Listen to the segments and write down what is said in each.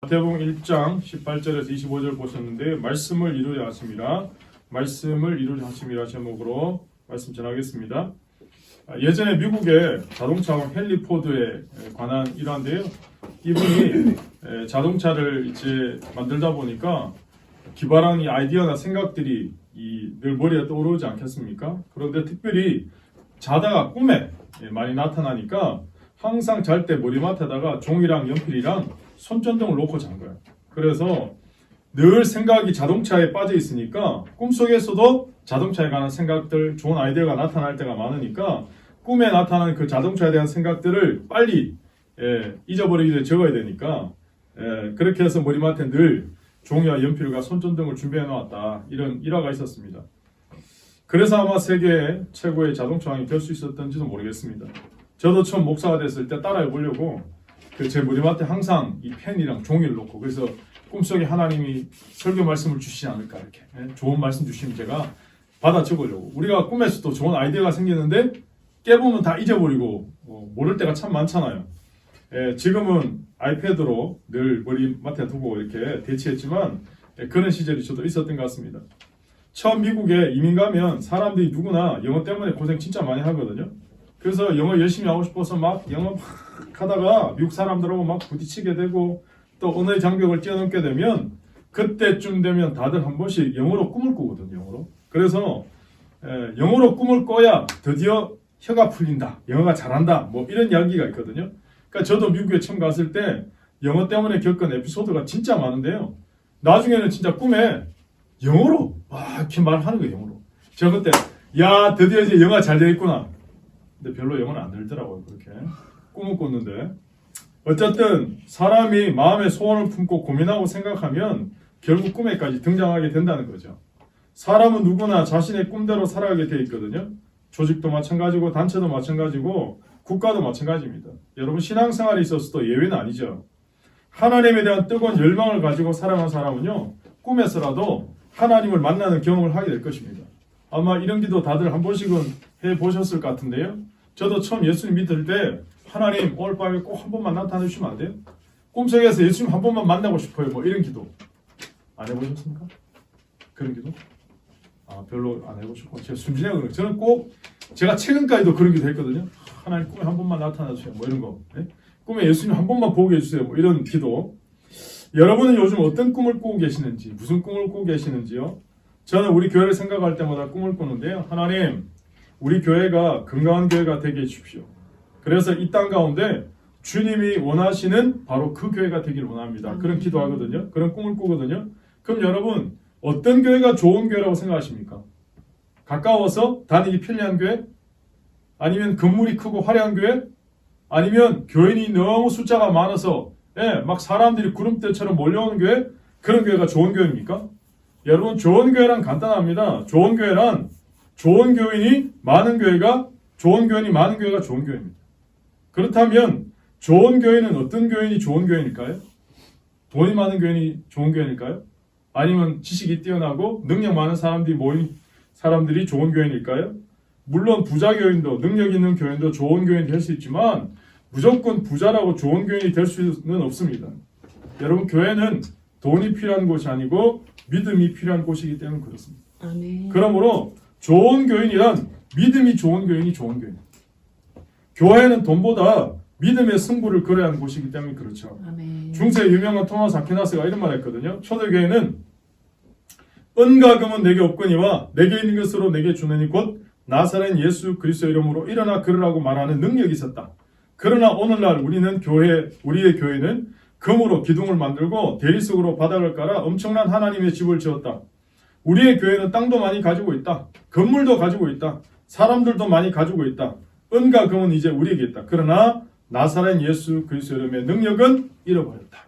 마태복음 1장 18절에서 25절 보셨는데 말씀을 이루려 하심이라 말씀을 이루려 하심이라 제목으로 말씀 전하겠습니다. 예전에 미국의 자동차왕 헨리 포드에 관한 일화인데요. 이분이 자동차를 이제 만들다 보니까 기발한 이 아이디어나 생각들이 늘 머리에 떠오르지 않겠습니까? 그런데 특별히 자다가 꿈에 많이 나타나니까 항상 잘 때 머리맡에다가 종이랑 연필이랑 손전등을 놓고 잔 거예요. 그래서 늘 생각이 자동차에 빠져 있으니까 꿈속에서도 자동차에 관한 생각들, 좋은 아이디어가 나타날 때가 많으니까 꿈에 나타나는 그 자동차에 대한 생각들을 빨리 잊어버리기 전에 적어야 되니까 그렇게 해서 머리맡에 늘 종이와 연필과 손전등을 준비해 놓았다. 이런 일화가 있었습니다. 그래서 아마 세계 최고의 자동차왕이 될 수 있었던지도 모르겠습니다. 저도 처음 목사가 됐을 때 따라해 보려고 제 머리맡에 항상 이 펜이랑 종이를 놓고 그래서 꿈속에 하나님이 설교 말씀을 주시지 않을까 이렇게 좋은 말씀 주시면 제가 받아 적으려고. 우리가 꿈에서도 좋은 아이디어가 생기는데 깨보면 다 잊어버리고 모를 때가 참 많잖아요. 지금은 아이패드로 늘 머리맡에 두고 이렇게 대치했지만 그런 시절이 저도 있었던 것 같습니다. 처음 미국에 이민 가면 사람들이 누구나 영어 때문에 고생 진짜 많이 하거든요. 그래서 영어 열심히 하고 싶어서 막 영어 막 하다가 미국 사람들하고 막 부딪히게 되고 또 언어의 장벽을 뛰어넘게 되면 그때쯤 되면 다들 한 번씩 영어로 꿈을 꾸거든요. 영어로. 그래서 영어로 꿈을 꿔야 드디어 혀가 풀린다. 영어가 잘한다. 뭐 이런 이야기가 있거든요. 그러니까 저도 미국에 처음 갔을 때 영어 때문에 겪은 에피소드가 진짜 많은데요. 나중에는 진짜 꿈에 영어로 막 이렇게 말하는 거예요. 영어로. 제가 그때 야 드디어 이제 영어가 잘 되겠구나. 근데 별로 영어는 안 들더라고요. 그렇게 꿈을 꿨는데 어쨌든 사람이 마음의 소원을 품고 고민하고 생각하면 결국 꿈에까지 등장하게 된다는 거죠. 사람은 누구나 자신의 꿈대로 살아가게 돼 있거든요. 조직도 마찬가지고 단체도 마찬가지고 국가도 마찬가지입니다. 여러분 신앙생활에 있어서도 예외는 아니죠. 하나님에 대한 뜨거운 열망을 가지고 살아가는 사람은요 꿈에서라도 하나님을 만나는 경험을 하게 될 것입니다. 아마 이런 기도 다들 한 번씩은 해보셨을 것 같은데요. 저도 처음 예수님 믿을 때 하나님 오늘 밤에 꼭 한 번만 나타나 주시면 안 돼요? 꿈속에서 예수님 한 번만 만나고 싶어요. 뭐 이런 기도 안 해보셨습니까? 그런 기도? 별로 안 해보셨고 제가 순진해요. 저는 꼭 제가 최근까지도 그런 기도 했거든요. 하나님 꿈에 한 번만 나타나 주세요. 뭐 이런 거. 꿈에 예수님 한 번만 보게 해주세요. 뭐 이런 기도. 여러분은 요즘 어떤 꿈을 꾸고 계시는지 무슨 꿈을 꾸고 계시는지요? 저는 우리 교회를 생각할 때마다 꿈을 꾸는데요. 하나님, 우리 교회가 건강한 교회가 되게 해주십시오. 그래서 이 땅 가운데 주님이 원하시는 바로 그 교회가 되길 원합니다. 그런 기도하거든요. 그런 꿈을 꾸거든요. 그럼 여러분, 어떤 교회가 좋은 교회라고 생각하십니까? 가까워서 다니기 편리한 교회? 아니면 건물이 크고 화려한 교회? 아니면 교인이 너무 숫자가 많아서 막 사람들이 구름대처럼 몰려오는 교회? 그런 교회가 좋은 교회입니까? 여러분 좋은 교회란 간단합니다. 좋은 교회란 좋은 교인이 많은 교회가 좋은 교회가 좋은 교회입니다. 그렇다면 좋은 교회는 어떤 교인이 좋은 교회일까요? 돈이 많은 교인이 좋은 교회일까요? 아니면 지식이 뛰어나고 능력 많은 사람들이 모인 사람들이 좋은 교인일까요? 물론 부자 교인도 능력 있는 교인도 좋은 교인이 될 수 있지만 무조건 부자라고 좋은 교인이 될 수는 없습니다. 여러분 교회는 돈이 필요한 곳이 아니고 믿음이 필요한 곳이기 때문에 그렇습니다. 아멘. 그러므로 좋은 교인이란 믿음이 좋은 교인이 좋은 교인. 교회는 돈보다 믿음의 승부를 걸어야 하는 곳이기 때문에 그렇죠. 아멘. 중세 유명한 토마스 아퀴나스가 이런 말 했거든요. 초대교회는 은과 금은 내게 없거니와 내게 있는 것으로 내게 주느니 곧 나사렛 예수 그리스도 이름으로 일어나 걸으라고 말하는 능력이 있었다. 그러나 오늘날 우리의 교회는 금으로 기둥을 만들고 대리석으로 바닥을 깔아 엄청난 하나님의 집을 지었다. 우리의 교회는 땅도 많이 가지고 있다. 건물도 가지고 있다. 사람들도 많이 가지고 있다. 은과 금은 이제 우리에게 있다. 그러나 나사렛 예수 그리스도 이름의 능력은 잃어버렸다.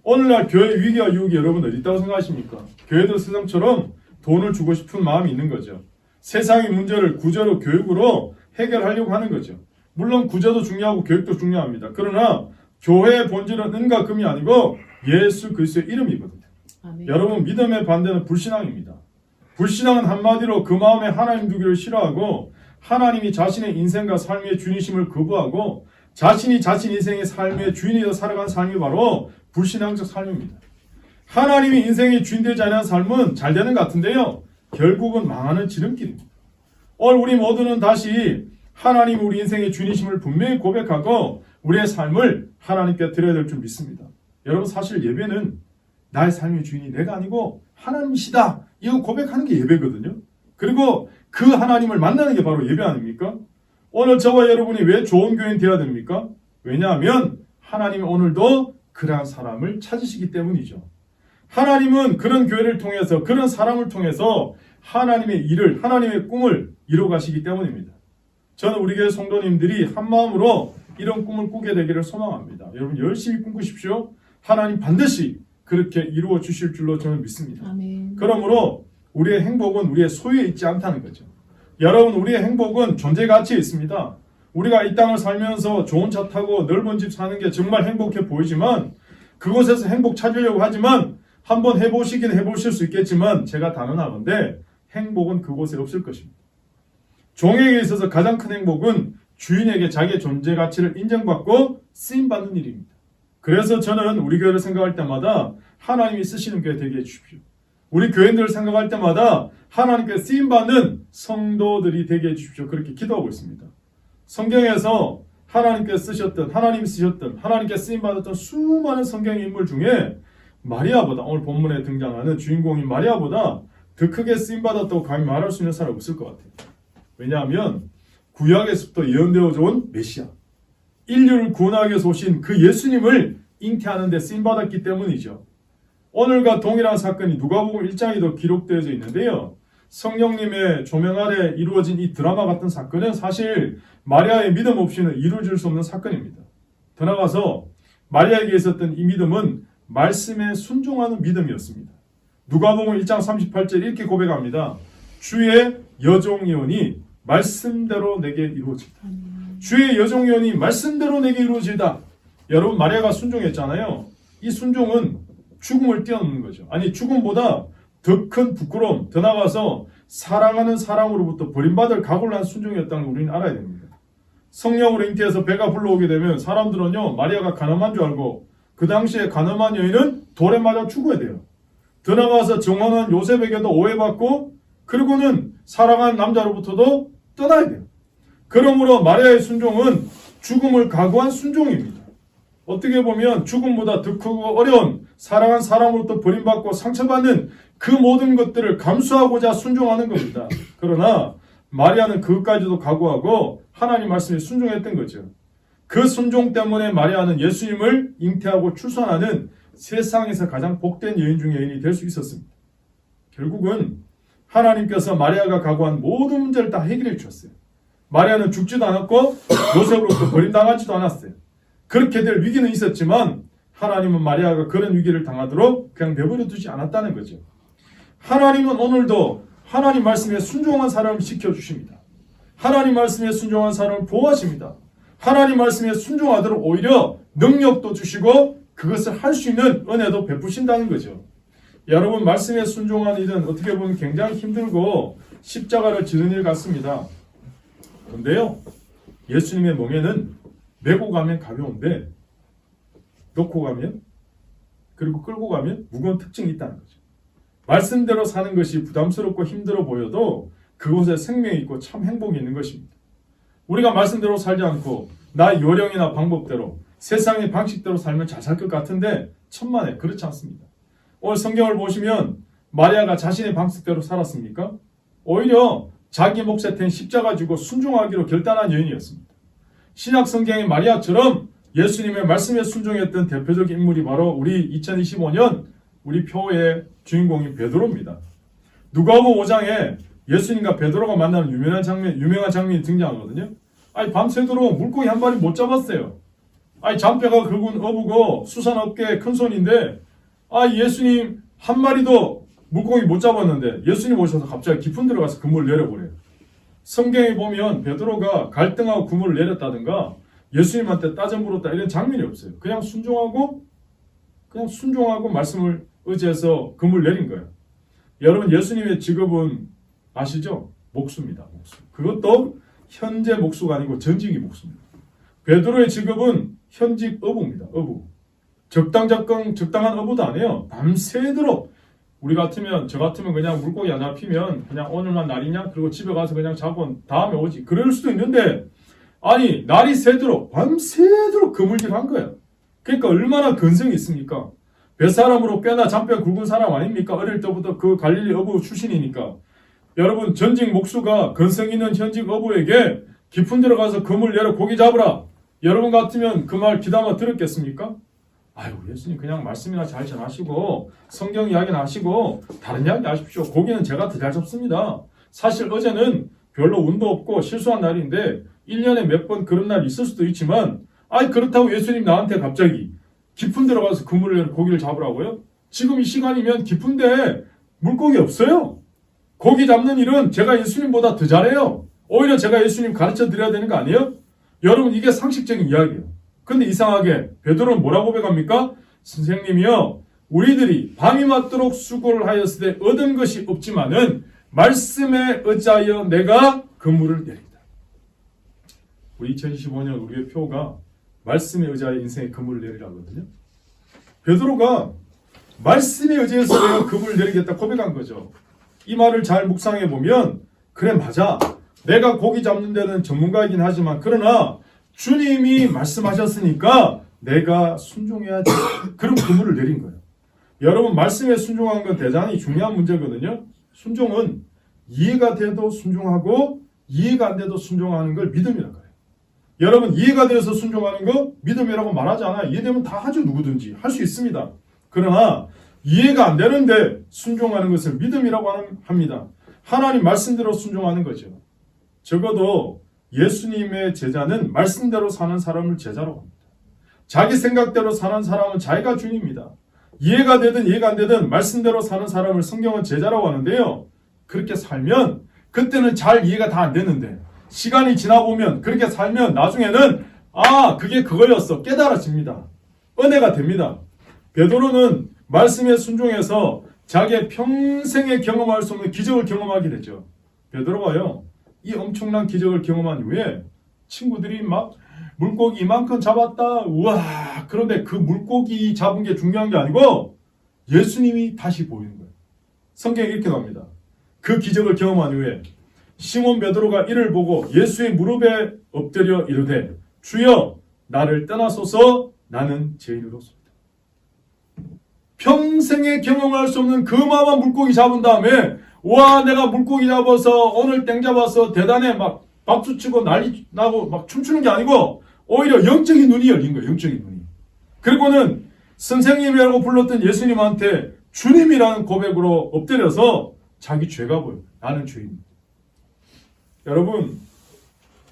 오늘날 교회 위기와 유혹이 여러분 어디 있다고 생각하십니까? 교회도 세상처럼 돈을 주고 싶은 마음이 있는 거죠. 세상의 문제를 구제로 교육으로 해결하려고 하는 거죠. 물론 구제도 중요하고 교육도 중요합니다. 그러나 교회의 본질은 은과 금이 아니고 예수 그리스도의 이름이거든요. 아멘. 여러분 믿음의 반대는 불신앙입니다. 불신앙은 한마디로 그 마음에 하나님 두기를 싫어하고 하나님이 자신의 인생과 삶의 주인이심을 거부하고 자신이 자신 인생의 삶의 주인이 되어 살아간 삶이 바로 불신앙적 삶입니다. 하나님이 인생의 주인 되지 않은 삶은 잘 되는 것 같은데요. 결국은 망하는 지름길입니다. 오늘 우리 모두는 다시 하나님 우리 인생의 주인이심을 분명히 고백하고 우리의 삶을 하나님께 드려야 될 줄 믿습니다. 여러분 사실 예배는 나의 삶의 주인이 내가 아니고 하나님이시다. 이거 고백하는 게 예배거든요. 그리고 그 하나님을 만나는 게 바로 예배 아닙니까? 오늘 저와 여러분이 왜 좋은 교인 되어야 됩니까? 왜냐하면 하나님이 오늘도 그러한 사람을 찾으시기 때문이죠. 하나님은 그런 교회를 통해서 그런 사람을 통해서 하나님의 일을 하나님의 꿈을 이루어가시기 때문입니다. 저는 우리 교회 성도님들이 한마음으로 이런 꿈을 꾸게 되기를 소망합니다. 여러분 열심히 꿈꾸십시오. 하나님 반드시 그렇게 이루어 주실 줄로 저는 믿습니다. 아멘. 그러므로 우리의 행복은 우리의 소유에 있지 않다는 거죠. 여러분 우리의 행복은 존재 가치에 있습니다. 우리가 이 땅을 살면서 좋은 차 타고 넓은 집 사는 게 정말 행복해 보이지만 그곳에서 행복 찾으려고 하지만 한번 해보시긴 해보실 수 있겠지만 제가 단언하건대 행복은 그곳에 없을 것입니다. 종에게 있어서 가장 큰 행복은 주인에게 자기의 존재 가치를 인정받고 쓰임받는 일입니다. 그래서 저는 우리 교회를 생각할 때마다 하나님이 쓰시는 교회 되게 해주십시오. 우리 교인들을 생각할 때마다 하나님께 쓰임받는 성도들이 되게 해주십시오. 그렇게 기도하고 있습니다. 성경에서 하나님께 쓰셨던 하나님께 쓰임받았던 수많은 성경 인물 중에 마리아보다 오늘 본문에 등장하는 주인공인 마리아보다 더 크게 쓰임받았다고 감히 말할 수 있는 사람이 없을 것 같아요. 왜냐하면 구약에서부터 예언되어져 온 메시아 인류를 구원하기 위해서 오신 그 예수님을 잉태하는 데 쓰임받았기 때문이죠. 오늘과 동일한 사건이 누가복음 1장에도 기록되어져 있는데요. 성령님의 조명 아래 이루어진 이 드라마 같은 사건은 사실 마리아의 믿음 없이는 이루어질 수 없는 사건입니다. 더 나아가서 마리아에게 있었던 이 믿음은 말씀에 순종하는 믿음이었습니다. 누가복음 1장 38절 이렇게 고백합니다. 주의 여종 예언이 말씀대로 내게 이루어지다. 주의 여종 예언이 말씀대로 내게 이루어지다. 여러분 마리아가 순종했잖아요. 이 순종은 죽음을 뛰어넘는 거죠. 아니 죽음보다 더 큰 부끄러움, 더 나아가서 사랑하는 사람으로부터 버림받을 각오를 한 순종이었다는 걸 우리는 알아야 됩니다. 성령으로 잉태해서 배가 불러오게 되면 사람들은요 마리아가 가늠한 줄 알고 그 당시에 가늠한 여인은 돌에 맞아 죽어야 돼요. 더 나아가서 정원한 요셉에게도 오해받고 그리고는 사랑하는 남자로부터도 떠나야 돼요. 그러므로 마리아의 순종은 죽음을 각오한 순종입니다. 어떻게 보면 죽음보다 더 크고 어려운 사랑한 사람으로부터 버림받고 상처받는 그 모든 것들을 감수하고자 순종하는 겁니다. 그러나 마리아는 그것까지도 각오하고 하나님 말씀에 순종했던 거죠. 그 순종 때문에 마리아는 예수님을 잉태하고 출산하는 세상에서 가장 복된 여인 중에 여인이 될 수 있었습니다. 결국은 하나님께서 마리아가 각오한 모든 문제를 다 해결해 주셨어요. 마리아는 죽지도 않았고 요셉으로부터 버림당하지도 않았어요. 그렇게 될 위기는 있었지만 하나님은 마리아가 그런 위기를 당하도록 그냥 내버려 두지 않았다는 거죠. 하나님은 오늘도 하나님 말씀에 순종한 사람을 지켜주십니다. 하나님 말씀에 순종한 사람을 보호하십니다. 하나님 말씀에 순종하도록 오히려 능력도 주시고 그것을 할 수 있는 은혜도 베푸신다는 거죠. 여러분 말씀에 순종하는 일은 어떻게 보면 굉장히 힘들고 십자가를 지는 일 같습니다. 그런데요 예수님의 멍에는 메고 가면 가벼운데 놓고 가면 그리고 끌고 가면 무거운 특징이 있다는 거죠. 말씀대로 사는 것이 부담스럽고 힘들어 보여도 그곳에 생명이 있고 참 행복이 있는 것입니다. 우리가 말씀대로 살지 않고 나의 요령이나 방법대로 세상의 방식대로 살면 잘 살 것 같은데 천만에 그렇지 않습니다. 오늘 성경을 보시면 마리아가 자신의 방식대로 살았습니까? 오히려 자기 몫에 텐 십자가 지고 순종하기로 결단한 여인이었습니다. 신약 성경의 마리아처럼 예수님의 말씀에 순종했던 대표적인 인물이 바로 우리 2025년 우리 표의 주인공인 베드로입니다. 누가복음 5장에 예수님과 베드로가 만나는 유명한 장면이 등장하거든요. 아니 밤새도록 물고기 한 마리 못 잡았어요. 아니 잔뼈가 굵은 어부고 수산 어깨에 큰 손인데 예수님 한 마리도 물고기 못 잡았는데 예수님 오셔서 갑자기 깊은 데로 가서 그물을 내려보래요. 성경에 보면 베드로가 갈등하고 그물을 내렸다든가 예수님한테 따져 물었다 이런 장면이 없어요. 그냥 순종하고 말씀을 의지해서 그물을 내린 거예요. 여러분 예수님의 직업은 아시죠? 목수입니다. 목수. 그것도 현재 목수가 아니고 전직이 목수입니다. 베드로의 직업은 현직 어부입니다. 어부. 적당한 어부도 안 해요. 밤새도록. 저 같으면 그냥 물고기 안 잡히면 그냥 오늘만 날이냐? 그리고 집에 가서 그냥 자고 다음에 오지. 그럴 수도 있는데, 아니, 날이 새도록, 밤새도록 그물질한 거야. 그러니까 얼마나 근성이 있습니까? 뱃사람으로 뼈나 잔뼈 굵은 사람 아닙니까? 어릴 때부터 그 갈릴리 어부 출신이니까. 여러분, 전직 목수가 근성 있는 현직 어부에게 깊은 데로 가서 그물 내려 고기 잡으라. 여러분 같으면 그 말 귀담아 들었겠습니까? 아유, 예수님 그냥 말씀이나 잘 전하시고 성경 이야기나 하시고 다른 이야기 하십시오. 고기는 제가 더 잘 잡습니다. 사실 어제는 별로 운도 없고 실수한 날인데 1년에 몇 번 그런 날 있을 수도 있지만, 그렇다고 예수님 나한테 갑자기 깊은 데로 가서 그물을 내려 고기를 잡으라고요? 지금 이 시간이면 깊은데 물고기 없어요. 고기 잡는 일은 제가 예수님보다 더 잘해요. 오히려 제가 예수님 가르쳐 드려야 되는 거 아니에요? 여러분, 이게 상식적인 이야기예요. 근데 이상하게 베드로는 뭐라고 고백합니까? 선생님이요, 우리들이 밤이 맞도록 수고를 하였을 때 얻은 것이 없지만은 말씀에 의지하여 내가 그물을 내린다. 우리 2025년 우리의 표가 말씀에 의지하여 인생의 그물을 내리라거든요. 베드로가 말씀에 의지해서 내가 그물을 내리겠다 고백한 거죠. 이 말을 잘 묵상해 보면, 그래, 맞아, 내가 고기 잡는 데는 전문가이긴 하지만 그러나 주님이 말씀하셨으니까 내가 순종해야지. 그럼 그물을 내린 거예요. 여러분, 말씀에 순종하는 건 대단히 중요한 문제거든요. 순종은 이해가 돼도 순종하고 이해가 안 돼도 순종하는 걸 믿음이라고 해요. 여러분, 이해가 돼서 순종하는 거 믿음이라고 말하지 않아요. 이해되면 다 하죠. 누구든지 할 수 있습니다. 그러나 이해가 안 되는데 순종하는 것을 믿음이라고 합니다. 하나님 말씀대로 순종하는 거죠. 적어도 예수님의 제자는 말씀대로 사는 사람을 제자라고 합니다. 자기 생각대로 사는 사람은 자기가 주님입니다. 이해가 되든 이해가 안 되든 말씀대로 사는 사람을 성경은 제자라고 하는데요. 그렇게 살면 그때는 잘 이해가 다 안 되는데 시간이 지나보면 그렇게 살면 나중에는 그게 그거였어 깨달아집니다. 은혜가 됩니다. 베드로는 말씀에 순종해서 자기의 평생에 경험할 수 없는 기적을 경험하게 되죠. 베드로가요, 이 엄청난 기적을 경험한 후에 친구들이 막 물고기 이만큼 잡았다. 우와. 그런데 그 물고기 잡은 게 중요한 게 아니고 예수님이 다시 보이는 거예요. 성경에 이렇게 나옵니다. 그 기적을 경험한 후에 시몬 베드로가 이를 보고 예수의 무릎에 엎드려 이르되 주여 나를 떠나소서 나는 죄인으로소이다. 평생에 경험할 수 없는 그마한 물고기 잡은 다음에 와 내가 물고기 잡아서 오늘 땡 잡아서 대단해 막 박수치고 난리 나고 막 춤추는 게 아니고 오히려 영적인 눈이 열린 거예요. 영적인 눈이. 그리고는 선생님이라고 불렀던 예수님한테 주님이라는 고백으로 엎드려서 자기 죄가 보여요. 나는 죄인입니다. 여러분,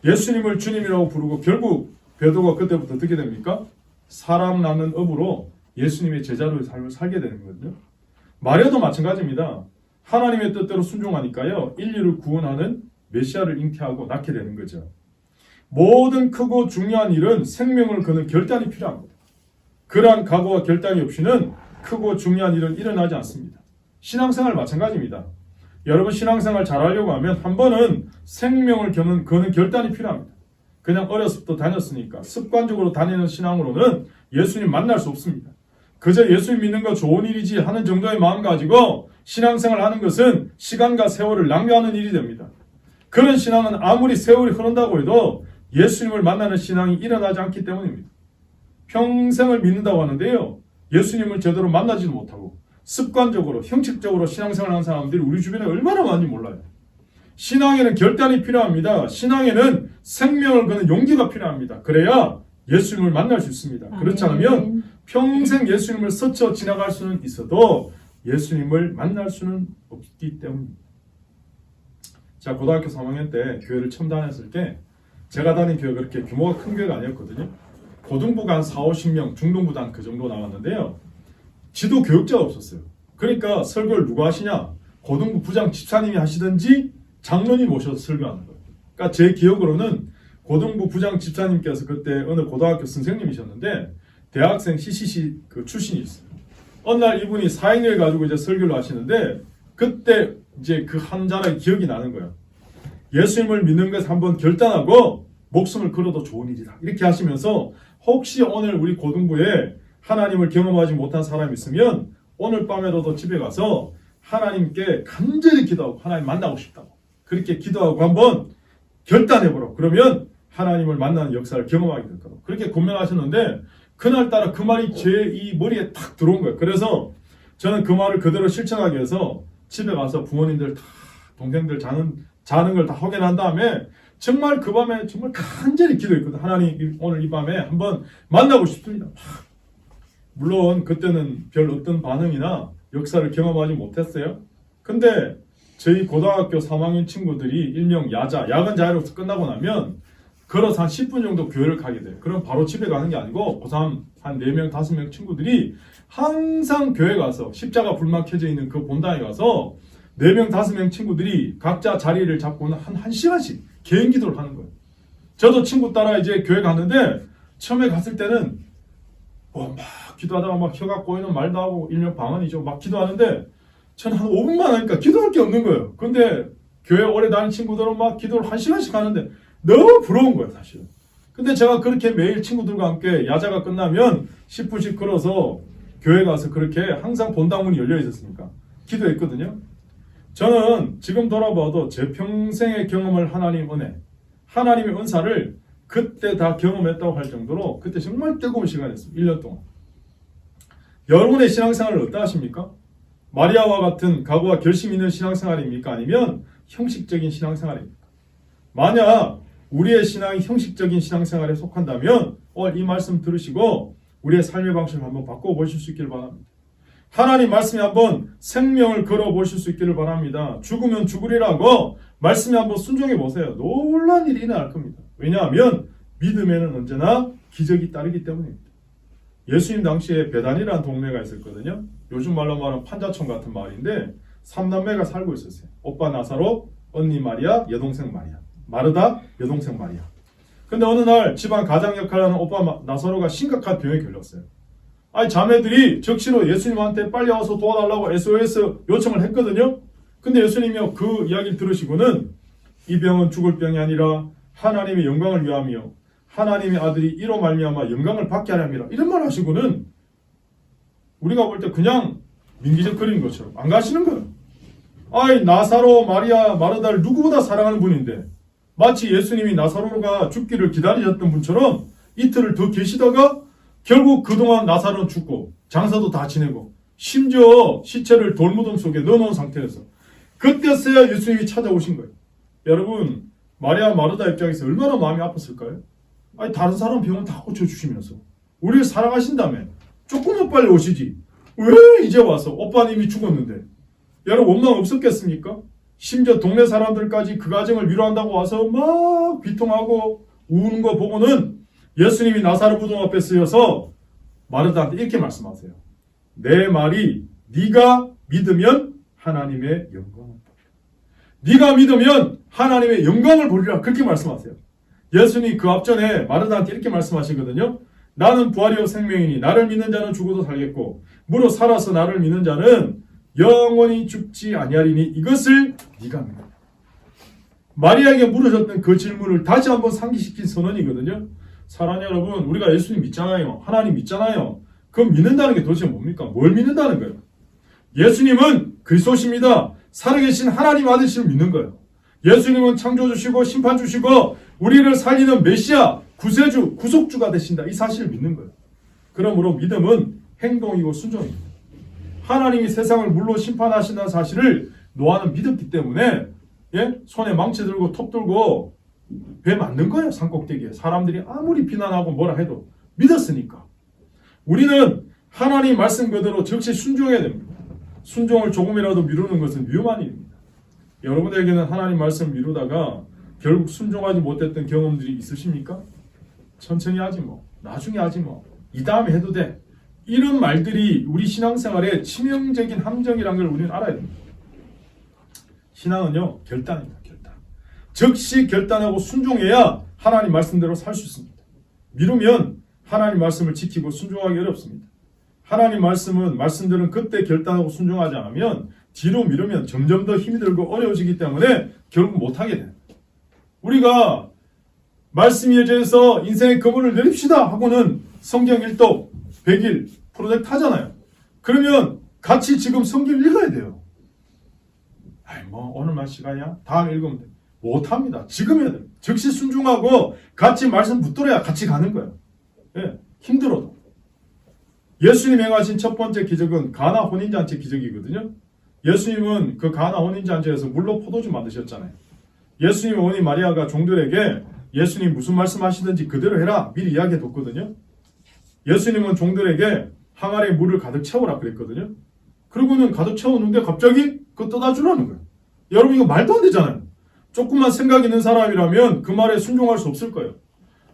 예수님을 주님이라고 부르고 결국 베드로가 그때부터 어떻게 됩니까? 사람 낳는 업으로 예수님의 제자로의 삶을 살게 되는 거거든요. 마리아도 마찬가지입니다. 하나님의 뜻대로 순종하니까요. 인류를 구원하는 메시아를 잉태하고 낳게 되는 거죠. 모든 크고 중요한 일은 생명을 거는 결단이 필요합니다. 그러한 각오와 결단이 없이는 크고 중요한 일은 일어나지 않습니다. 신앙생활 마찬가지입니다. 여러분 신앙생활 잘하려고 하면 한 번은 생명을 거는 결단이 필요합니다. 그냥 어렸을 때 다녔으니까 습관적으로 다니는 신앙으로는 예수님 만날 수 없습니다. 그저 예수님 믿는 거 좋은 일이지 하는 정도의 마음 가지고 신앙생활 하는 것은 시간과 세월을 낭비하는 일이 됩니다. 그런 신앙은 아무리 세월이 흐른다고 해도 예수님을 만나는 신앙이 일어나지 않기 때문입니다. 평생을 믿는다고 하는데요. 예수님을 제대로 만나지도 못하고 습관적으로 형식적으로 신앙생활 하는 사람들이 우리 주변에 얼마나 많은지 몰라요. 신앙에는 결단이 필요합니다. 신앙에는 생명을 거는 용기가 필요합니다. 그래야 예수님을 만날 수 있습니다. 그렇지 않으면 평생 예수님을 스쳐 지나갈 수는 있어도 예수님을 만날 수는 없기 때문입니다. 자, 고등학교 3학년 때 교회를 처음 다녔을 때 제가 다닌 교회가 그렇게 규모가 큰 교회가 아니었거든요. 고등부가 한 4, 50명, 중등부도 한 그 정도 나왔는데요. 지도 교육자가 없었어요. 그러니까 설교를 누가 하시냐? 고등부 부장 집사님이 하시든지 장로님 모셔서 설교하는 거예요. 그러니까 제 기억으로는 고등부 부장 집사님께서 그때 어느 고등학교 선생님이셨는데 대학생 CCC 그 출신이 있어요. 어느 날 이분이 사행을 가지고 이제 설교를 하시는데 그때 이제 그 한 자락이 기억이 나는 거예요. 예수님을 믿는 것을 한번 결단하고 목숨을 걸어도 좋은 일이다. 이렇게 하시면서 혹시 오늘 우리 고등부에 하나님을 경험하지 못한 사람이 있으면 오늘 밤에라도 집에 가서 하나님께 간절히 기도하고 하나님 만나고 싶다고 그렇게 기도하고 한번 결단해보라고. 그러면 하나님을 만나는 역사를 경험하게 될 거라고 그렇게 권면하셨는데 그날따라 그 말이 제 이 머리에 탁 들어온 거예요. 그래서 저는 그 말을 그대로 실천하기 위해서 집에 가서 부모님들 다 동생들 자는 걸 다 확인한 다음에 정말 그 밤에 정말 간절히 기도했거든. 하나님 오늘 이 밤에 한번 만나고 싶습니다. 물론 그때는 별 어떤 반응이나 역사를 경험하지 못했어요. 근데 저희 고등학교 3학년 친구들이 일명 야간 자율학습 끝나고 나면 걸어서 한 10분 정도 교회를 가게 돼요. 그럼 바로 집에 가는 게 아니고 고3 한 4명, 5명 친구들이 항상 교회 가서 십자가 불만 켜져 있는 그 본당에 가서 4명, 5명 친구들이 각자 자리를 잡고는 한 1시간씩 개인 기도를 하는 거예요. 저도 친구 따라 이제 교회 갔는데 처음에 갔을 때는 막 기도하다가 막 혀가 꼬이는 말도 하고 일명 방언이죠. 막 기도하는데 저는 한 5분만 하니까 기도할 게 없는 거예요. 근데 교회 오래 다니는 친구들은 막 기도를 1시간씩 하는데 너무 부러운 거예요, 사실. 근데 제가 그렇게 매일 친구들과 함께 야자가 끝나면 10분씩 걸어서 교회 가서 그렇게 항상 본당문이 열려 있었으니까 기도했거든요. 저는 지금 돌아봐도 제 평생의 경험을 하나님의 은사를 그때 다 경험했다고 할 정도로 그때 정말 뜨거운 시간이었어요. 1년 동안. 여러분의 신앙생활을 어떠 하십니까? 마리아와 같은 각오와 결심 있는 신앙생활입니까? 아니면 형식적인 신앙생활입니까? 만약 우리의 신앙이 형식적인 신앙생활에 속한다면 오늘 이 말씀 들으시고 우리의 삶의 방식을 한번 바꿔보실 수 있기를 바랍니다. 하나님 말씀에 한번 생명을 걸어보실 수 있기를 바랍니다. 죽으면 죽으리라고 말씀에 한번 순종해 보세요. 놀라운 일이 일어날 겁니다. 왜냐하면 믿음에는 언제나 기적이 따르기 때문입니다. 예수님 당시에 베단이라는 동네가 있었거든요. 요즘 말로 말하면 판자촌 같은 마을인데 3남매가 살고 있었어요. 오빠 나사로, 언니 마리아, 여동생 마리아. 마르다, 여동생 마리아. 근데 어느 날 집안 가장 역할을 하는 오빠 나사로가 심각한 병에 걸렸어요. 아니 자매들이 적시로 예수님한테 빨리 와서 도와달라고 SOS 요청을 했거든요. 근데 예수님이 그 이야기를 들으시고는 이 병은 죽을 병이 아니라 하나님의 영광을 위하며 하나님의 아들이 이로 말미암아 영광을 받게 하렵니다. 이런 말 하시고는 우리가 볼 때 그냥 민기적거리는 것처럼 안 가시는 거예요. 아이 나사로, 마리아, 마르다를 누구보다 사랑하는 분인데 마치 예수님이 나사로가 죽기를 기다리셨던 분처럼 이틀을 더 계시다가 결국 그동안 나사로는 죽고 장사도 다 지내고 심지어 시체를 돌무덤 속에 넣어놓은 상태에서 그때서야 예수님이 찾아오신 거예요. 여러분 마리아 마르다 입장에서 얼마나 마음이 아팠을까요? 아니 다른 사람 병은 다 고쳐주시면서 우리를 사랑하신다며 조금만 빨리 오시지 왜 이제 와서 오빠님이 죽었는데 여러분 원망 없었겠습니까? 심지어 동네 사람들까지 그 가정을 위로한다고 와서 막 비통하고 우는 거 보고는 예수님이 나사로 무덤 앞에 쓰여서 마르다한테 이렇게 말씀하세요. 내 말이 네가 믿으면 하나님의 영광을 네가 믿으면 하나님의 영광을 보리라 그렇게 말씀하세요. 예수님이 그 앞전에 마르다한테 이렇게 말씀하시거든요. 나는 부활이요 생명이니 나를 믿는 자는 죽어도 살겠고 무릇 살아서 나를 믿는 자는 영원히 죽지 아니하리니 이것을 네가 믿어. 마리아에게 물으셨던 그 질문을 다시 한번 상기시킨 선언이거든요. 사랑하는 여러분, 우리가 예수님 믿잖아요. 하나님 믿잖아요. 그럼 믿는다는 게 도대체 뭡니까? 뭘 믿는다는 거예요? 예수님은 그리스도십니다. 살아계신 하나님 아들이심을 믿는 거예요. 예수님은 창조주시고 심판주시고 우리를 살리는 메시아, 구세주, 구속주가 되신다. 이 사실을 믿는 거예요. 그러므로 믿음은 행동이고 순종입니다. 하나님이 세상을 물로 심판하신다는 사실을 노아는 믿었기 때문에 손에 망치 들고 톱 들고 배 만든 거예요. 산꼭대기에. 사람들이 아무리 비난하고 뭐라 해도 믿었으니까. 우리는 하나님 말씀 그대로 즉시 순종해야 됩니다. 순종을 조금이라도 미루는 것은 위험한 일입니다. 여러분에게는 하나님 말씀을 미루다가 결국 순종하지 못했던 경험들이 있으십니까? 천천히 하지 뭐. 나중에 하지 뭐. 이 다음에 해도 돼. 이런 말들이 우리 신앙생활의 치명적인 함정이라는 걸 우리는 알아야 됩니다. 신앙은요. 결단입니다. 결단. 즉시 결단하고 순종해야 하나님 말씀대로 살 수 있습니다. 미루면 하나님 말씀을 지키고 순종하기 어렵습니다. 하나님 말씀들은 그때 결단하고 순종하지 않으면 뒤로 미루면 점점 더 힘이 들고 어려워지기 때문에 결국 못하게 돼요. 우리가 말씀 예제에서 인생의 그물을 내립시다 하고는 성경 1독 100일 프로젝트 하잖아요. 그러면 같이 지금 성경을 읽어야 돼요. 아이 뭐 오늘만 시간이야? 다음 읽으면 돼. 못합니다. 지금 해야 돼요. 즉시 순종하고 같이 말씀 붙들어야 같이 가는 거예요. 예, 힘들어도. 예수님 행하신 첫 번째 기적은 가나 혼인잔치 기적이거든요. 예수님은 그 가나 혼인잔치에서 물로 포도주 만드셨잖아요. 예수님 어머니 마리아가 종들에게 예수님 무슨 말씀하시든지 그대로 해라 미리 이야기해 뒀거든요. 예수님은 종들에게 항아리에 물을 가득 채우라 그랬거든요. 그러고는 가득 채웠는데 갑자기 그거 떠다 주라는 거예요. 여러분 이거 말도 안 되잖아요. 조금만 생각 있는 사람이라면 그 말에 순종할 수 없을 거예요.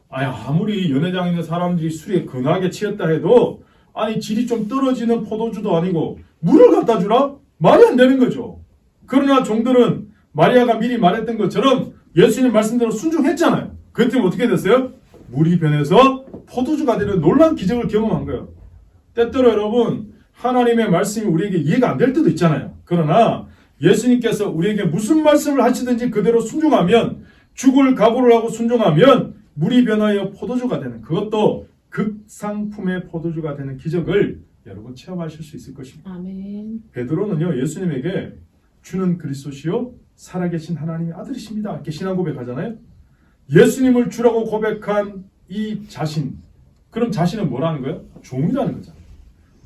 아무리 연회장 있는 사람들이 술에 근하게 취했다 해도 아니 질이 좀 떨어지는 포도주도 아니고 물을 갖다 주라? 말이 안 되는 거죠. 그러나 종들은 마리아가 미리 말했던 것처럼 예수님 말씀대로 순종했잖아요. 그 때문에 어떻게 됐어요? 물이 변해서 포도주가 되는 놀라운 기적을 경험한 거예요. 때때로 여러분 하나님의 말씀이 우리에게 이해가 안 될 때도 있잖아요. 그러나 예수님께서 우리에게 무슨 말씀을 하시든지 그대로 순종하면 죽을 각오를 하고 순종하면 물이 변하여 포도주가 되는 그것도 극상품의 포도주가 되는 기적을 여러분 체험하실 수 있을 것입니다. 아멘. 베드로는요 예수님에게 주는 그리스도시요 살아계신 하나님의 아들이십니다. 이렇게 신앙 고백하잖아요. 예수님을 주라고 고백한 이 자신, 그럼 자신은 뭐라는 거예요? 종이라는 거잖아요.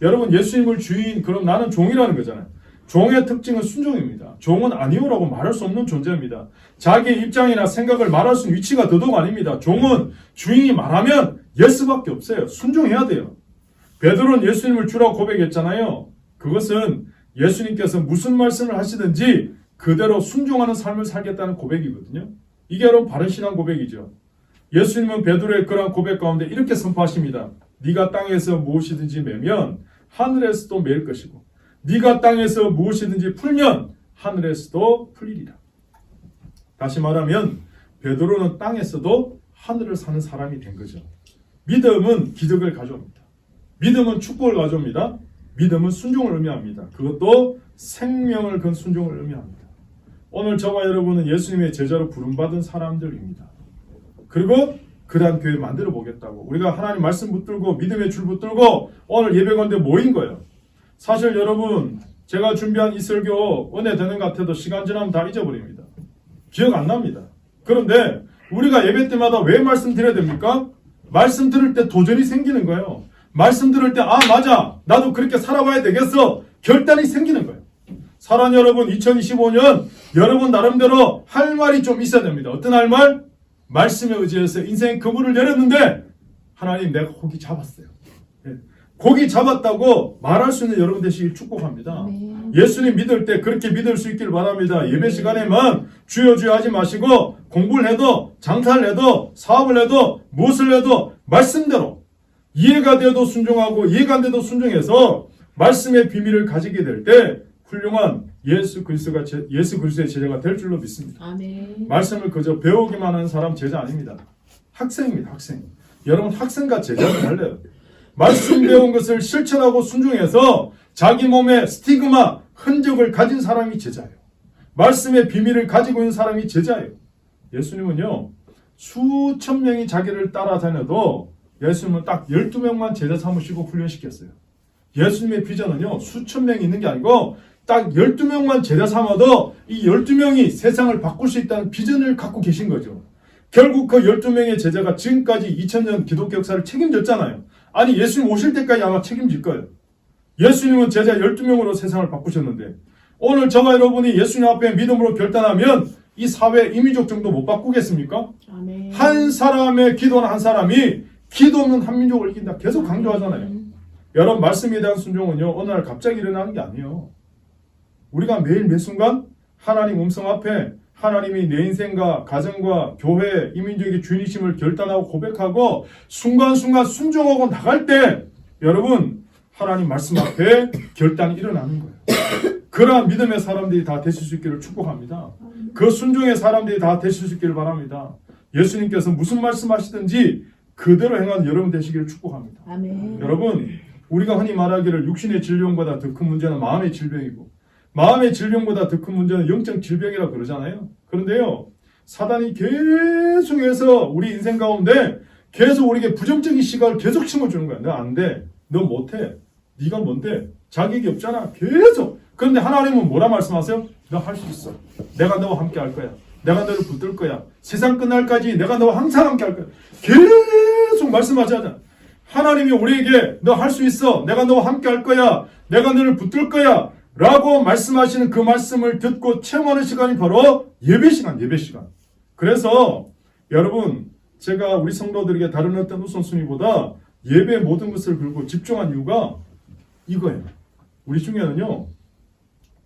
여러분 예수님을 주인, 그럼 나는 종이라는 거잖아요. 종의 특징은 순종입니다. 종은 아니오라고 말할 수 없는 존재입니다. 자기의 입장이나 생각을 말할 수 있는 위치가 더더욱 아닙니다. 종은 주인이 말하면 예스밖에 없어요. 순종해야 돼요. 베드로는 예수님을 주라고 고백했잖아요. 그것은 예수님께서 무슨 말씀을 하시든지 그대로 순종하는 삶을 살겠다는 고백이거든요. 이게 여러분 바른 신앙 고백이죠. 예수님은 베드로의 그러한 고백 가운데 이렇게 선포하십니다. 네가 땅에서 무엇이든지 매면 하늘에서도 매일 것이고 네가 땅에서 무엇이든지 풀면 하늘에서도 풀리리라. 다시 말하면 베드로는 땅에서도 하늘을 사는 사람이 된 거죠. 믿음은 기적을 가져옵니다. 믿음은 축복을 가져옵니다. 믿음은 순종을 의미합니다. 그것도 생명을 건 순종을 의미합니다. 오늘 저와 여러분은 예수님의 제자로 부름받은 사람들입니다. 그리고 그러한 교회 만들어 보겠다고 우리가 하나님 말씀 붙들고 믿음의 줄 붙들고 오늘 예배가운데 모인 거예요. 사실 여러분 제가 준비한 이 설교 은혜 되는 것 같아도 시간 지나면 다 잊어버립니다. 기억 안 납니다. 그런데 우리가 예배 때마다 왜 말씀 드려야 됩니까? 말씀 들을 때 도전이 생기는 거예요. 말씀 들을 때 맞아 나도 그렇게 살아봐야 되겠어 결단이 생기는 거예요. 사랑하는 여러분 2025년 여러분 나름대로 할 말이 좀 있어야 됩니다. 어떤 할 말? 말씀에 의지해서 인생의 그물을 내렸는데 하나님 내가 고기 잡았어요. 고기 잡았다고 말할 수 있는 여러분 되시길 축복합니다. 예수님 믿을 때 그렇게 믿을 수 있길 바랍니다. 예배 시간에만 주여 주여 하지 마시고 공부를 해도 장사를 해도 사업을 해도 무엇을 해도 말씀대로 이해가 돼도 순종하고 이해가 안 돼도 순종해서 말씀의 비밀을 가지게 될 때 훌륭한 예수 그리스도의 제자가 될 줄로 믿습니다. 아멘. 말씀을 그저 배우기만 하는 사람 제자 아닙니다. 학생입니다. 학생. 여러분 학생과 제자는 달라요. 말씀 배운 것을 실천하고 순종해서 자기 몸에 스티그마, 흔적을 가진 사람이 제자예요. 말씀의 비밀을 가지고 있는 사람이 제자예요. 예수님은요. 수천 명이 자기를 따라다녀도 예수님은 딱 12명만 제자 삼으시고 훈련시켰어요. 예수님의 비전은요. 수천 명이 있는 게 아니고 딱 12명만 제자 삼아도 이 12명이 세상을 바꿀 수 있다는 비전을 갖고 계신 거죠. 결국 그 12명의 제자가 지금까지 2000년 기독교 역사를 책임졌잖아요. 아니 예수님 오실 때까지 아마 책임질 거예요. 예수님은 제자 12명으로 세상을 바꾸셨는데 오늘 저와 여러분이 예수님 앞에 믿음으로 결단하면 이 사회 이민족 정도 못 바꾸겠습니까? 아멘. 한 사람의 기도는 한 사람이 기도 없는 한민족을 이긴다 계속 강조하잖아요. 여러분 말씀에 대한 순종은요 어느 날 갑자기 일어나는 게 아니에요. 우리가 매일 매 순간 하나님 음성 앞에 하나님이 내 인생과 가정과 교회, 이민족의 주인이심을 결단하고 고백하고 순간순간 순종하고 나갈 때 여러분 하나님 말씀 앞에 결단이 일어나는 거예요. 그러한 믿음의 사람들이 다 되실 수 있기를 축복합니다. 그 순종의 사람들이 다 되실 수 있기를 바랍니다. 예수님께서 무슨 말씀하시든지 그대로 행하는 여러분 되시기를 축복합니다. 아멘. 여러분 우리가 흔히 말하기를 육신의 질병보다 더 큰 문제는 마음의 질병이고 마음의 질병보다 더 큰 문제는 영적 질병이라고 그러잖아요. 그런데요 사단이 계속해서 우리 인생 가운데 계속 우리에게 부정적인 시각을 계속 심어주는 거야. 너 안 돼. 너 못해. 네가 뭔데? 자격이 없잖아. 계속. 그런데 하나님은 뭐라 말씀하세요? 너 할 수 있어. 내가 너와 함께 할 거야. 내가 너를 붙들 거야. 세상 끝날까지 내가 너와 항상 함께 할 거야. 계속 말씀하잖아. 하나님이 우리에게 너 할 수 있어. 내가 너와 함께 할 거야. 내가 너를 붙들 거야. 라고 말씀하시는 그 말씀을 듣고 체험하는 시간이 바로 예배 시간, 예배 시간. 그래서 여러분, 제가 우리 성도들에게 다른 어떤 우선순위보다 예배의 모든 것을 걸고 집중한 이유가 이거예요. 우리 중에는요,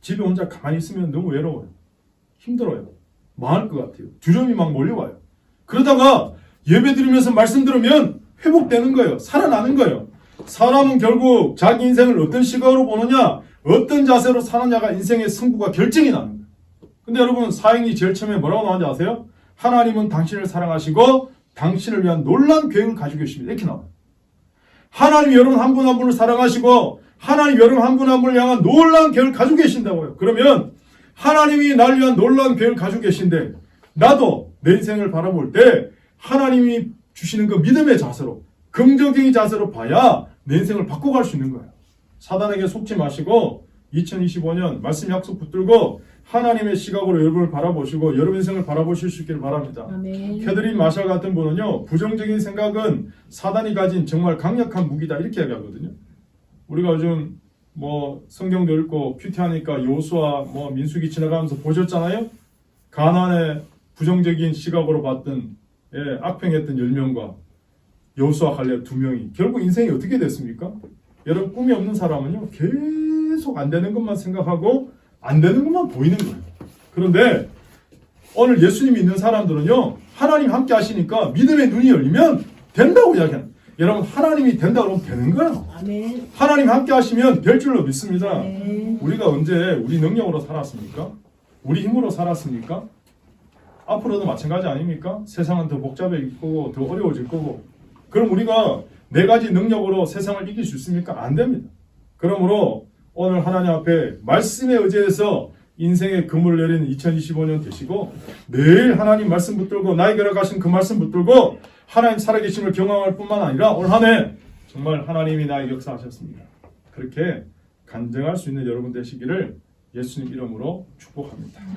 집에 혼자 가만히 있으면 너무 외로워요. 힘들어요. 망할 것 같아요. 두려움이 막 몰려와요. 그러다가 예배 드리면서 말씀 들으면 회복되는 거예요. 살아나는 거예요. 사람은 결국 자기 인생을 어떤 시각으로 보느냐, 어떤 자세로 사느냐가 인생의 승부가 결정이 나는 거예요. 근데 여러분, 사행이 제일 처음에 뭐라고 나오는지 아세요? 하나님은 당신을 사랑하시고 당신을 위한 놀라운 계획을 가지고 계십니다. 이렇게 나와요. 하나님이 여러분 한 분 한 분을 사랑하시고 하나님 여러분 한 분 한 분을 향한 놀라운 계획을 가지고 계신다고요. 그러면 하나님이 나를 위한 놀라운 계획을 가지고 계신데 나도 내 인생을 바라볼 때 하나님이 주시는 그 믿음의 자세로 긍정적인 자세로 봐야 내 인생을 바꿔갈 수 있는 거예요. 사단에게 속지 마시고 2025년 말씀 약속 붙들고 하나님의 시각으로 여러분을 바라보시고 여러분 인생을 바라보실 수 있기를 바랍니다. 아멘. 캐드린 마샬 같은 분은요, 부정적인 생각은 사단이 가진 정말 강력한 무기다 이렇게 얘기하거든요. 우리가 요즘 뭐 성경도 읽고 큐티하니까 요수와 뭐 민수기 지나가면서 보셨잖아요. 가나안의 부정적인 시각으로 봤던 악평했던 10명과 여호수아 갈렙 2명이 결국 인생이 어떻게 됐습니까? 여러분, 꿈이 없는 사람은요 계속 안 되는 것만 생각하고 안 되는 것만 보이는 거예요. 그런데 오늘 예수님이 있는 사람들은요, 하나님 함께 하시니까 믿음의 눈이 열리면 된다고 이야기합니다. 여러분, 하나님이 된다고 하면 되는 거예요. 아멘. 하나님 함께 하시면 될 줄로 믿습니다. 아멘. 우리가 언제 우리 능력으로 살았습니까? 우리 힘으로 살았습니까? 앞으로도 마찬가지 아닙니까? 세상은 더 복잡해질 거고 더 어려워질 거고, 그럼 우리가 네 가지 능력으로 세상을 이길 수 있습니까? 안 됩니다. 그러므로 오늘 하나님 앞에 말씀에 의지해서 인생의 금을 내리는 2025년 되시고, 매일 하나님 말씀 붙들고 나에게 허락하신 그 말씀 붙들고 하나님 살아계심을 경험할 뿐만 아니라 올 한 해 정말 하나님이 나에게 역사하셨습니다. 그렇게 간증할 수 있는 여러분 되시기를 예수님 이름으로 축복합니다.